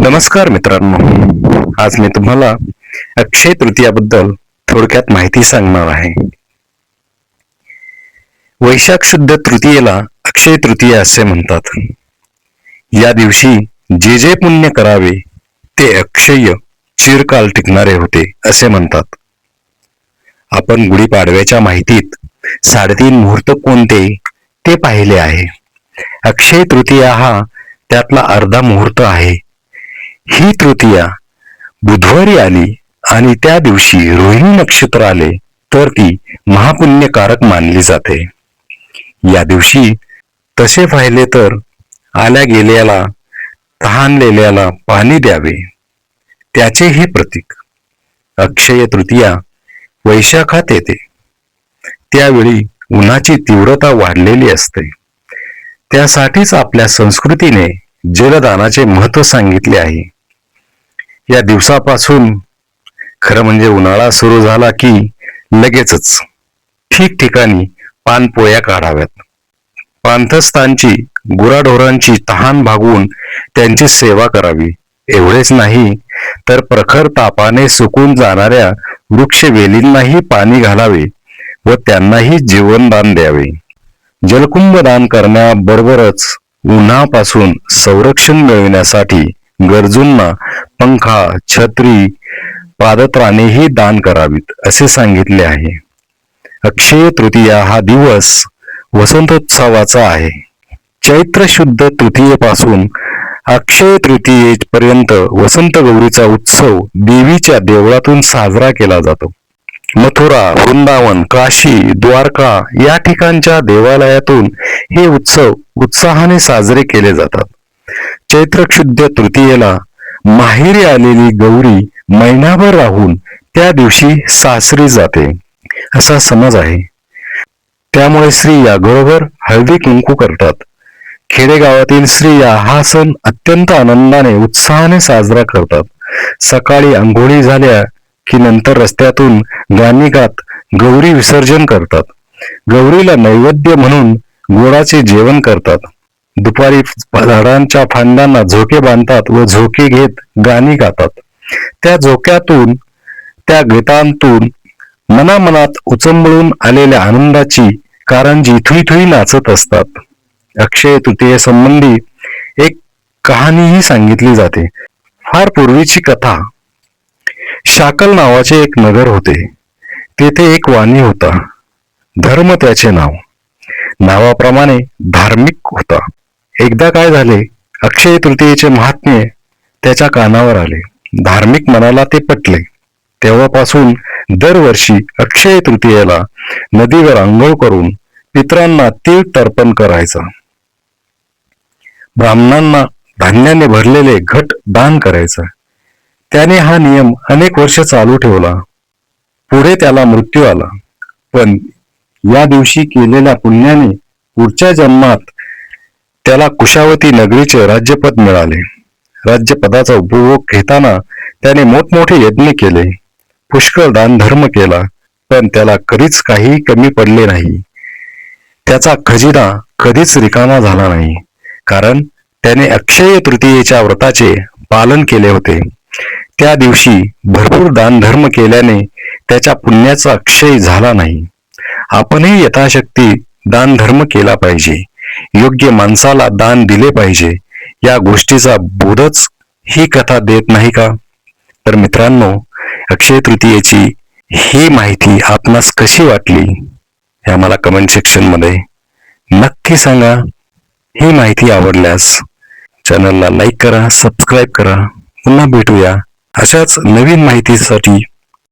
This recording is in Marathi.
नमस्कार मित्रांनो, आज मी तुम्हाला अक्षय तृतीयाबद्दल थोडक्यात माहिती सांगणार आहे. वैशाख शुद्ध तृतीयेला अक्षय तृतीया असे म्हणतात. या दिवशी जे जे पुण्य करावे ते अक्षय चिरकाल टिकणारे होते असे म्हणतात. आपण गुढीपाडव्याच्या माहितीत 3.5 मुहूर्त कोणते ते पाहिले आहे. अक्षय तृतीया हा त्यातला अर्धा मुहूर्त आहे. ही तृतीया बुधवारी आली आणि त्या दिवशी रोहिणी नक्षत्र आले तर ती महापुण्यकारक मानली जाते. या दिवशी तसे पाहिले तर आल्या गेल्याला तहानलेल्याला पाणी द्यावे, त्याचे हे प्रतीक. अक्षय तृतीया वैशाखात येते. त्यावेळी उन्हाची तीव्रता वाढलेली असते. त्यासाठीच आपल्या संस्कृतीने जलदानाचे महत्त्व सांगितले आहे. या दिवसापासून खरं म्हणजे उन्हाळा सुरू झाला की लगेचच ठिकठिकाणी पानपोया काढाव्यात. पांथस्थांची गुराढोरांची तहान भागवून त्यांची सेवा करावी. एवढेच नाही तर प्रखर तापाने सुकून जाणाऱ्या वृक्षवेलींनाही पाणी घालावे व त्यांनाही जीवनदान द्यावे. जलकुंभ दान करण्याबरोबरच उन्हापासून संरक्षण मिळविण्यासाठी गरजूंना पंखा, छत्री, पादत्राणेही दान करावीत असे सांगितले आहे. अक्षय तृतीया हा दिवस वसंतोत्सवाचा आहे. चैत्र शुद्ध तृतीयेपासून अक्षय तृतीयेपर्यंत वसंत गौरीचा उत्सव देवीच्या देवळातून साजरा केला जातो. मथुरा, वृंदावन, काशी, द्वारका या ठिकाणच्या देवालयातून हे उत्सव उत्साहाने साजरे केले जातात. चैत्र शुद्ध तृतीयेला माहेरी आलेली गौरी महिनाभर राहून त्या दिवशी सासरी जाते असा समज आहे. त्यामुळे स्त्रिया हळदी कुंकू करतात. खेडेगावातील स्त्रिया हा सण अत्यंत आनंदाने उत्साहाने साजरा करतात. सकाळी अंघोळी झाल्या की नंतर रस्त्यातून गाणी गात गौरी विसर्जन करतात. गौरीला नैवेद्य म्हणून गोडाचे जेवण करतात. दुपारी झाडांच्या फांद्यांना झोके बांधतात व झोके घेत गाणी गातात. त्या झोक्यातून, त्या गीतांतून मनामनात उचंबळून आलेल्या आनंदाची कारंजी थुई थुई नाचत असतात. अक्षय तृतीये संबंधी एक कहाणीही सांगितली जाते. फार पूर्वीची कथा. शाकल नावाचे एक नगर होते. तेथे एक वाणी होता. धर्म त्याचे नाव. नावाप्रमाणे धार्मिक होता. एकदा काय झाले, अक्षय तृतीयेचे महात्म्य त्याच्या कानावर आले. धार्मिक मनाला ते पटले. तेव्हापासून दरवर्षी अक्षय तृतीयेला नदीवर आंघोळ करून पितरांना तीळ तर्पण करायचा. ब्राह्मणांना धान्याने भरलेले घट दान करायचा. त्याने हा नियम अनेक वर्ष चालू ठेवला. पुढे त्याला मृत्यू आला. पण या दिवशी केलेल्या पुण्याने पुढच्या जन्मात त्याला कुशावती नगरीचे राज्यपद मिळाले. राज्यपदाचा उपभोग घेताना त्याने मोठमोठे यज्ञ केले, पुष्कळ दान धर्म केला, पण त्याला कधीच काही कमी पडले नाही. त्याचा खजिना कधीच रिकामा झाला नाही, कारण त्याने अक्षय तृतीयेच्या व्रताचे पालन केले होते. त्या दिवशी भरपूर दान धर्म केल्याने त्याच्या पुण्याचा क्षय झाला नाही. आपणही यथाशक्ती दान धर्म केला पाहिजे. योग्य माणसाला दान दिले पाहिजे. या गोष्टीचा बोधच ही कथा देत नाही का? तर मित्रांनो, अक्षय तृतीयेची ही माहिती आपणास कशी वाटली हे आम्हाला कमेंट सेक्शन मध्ये नक्की सांगा. ही माहिती आवडल्यास चॅनलला लाईक करा, सबस्क्राईब करा. पुन्हा भेटूया अशाच नवीन माहितीसाठी.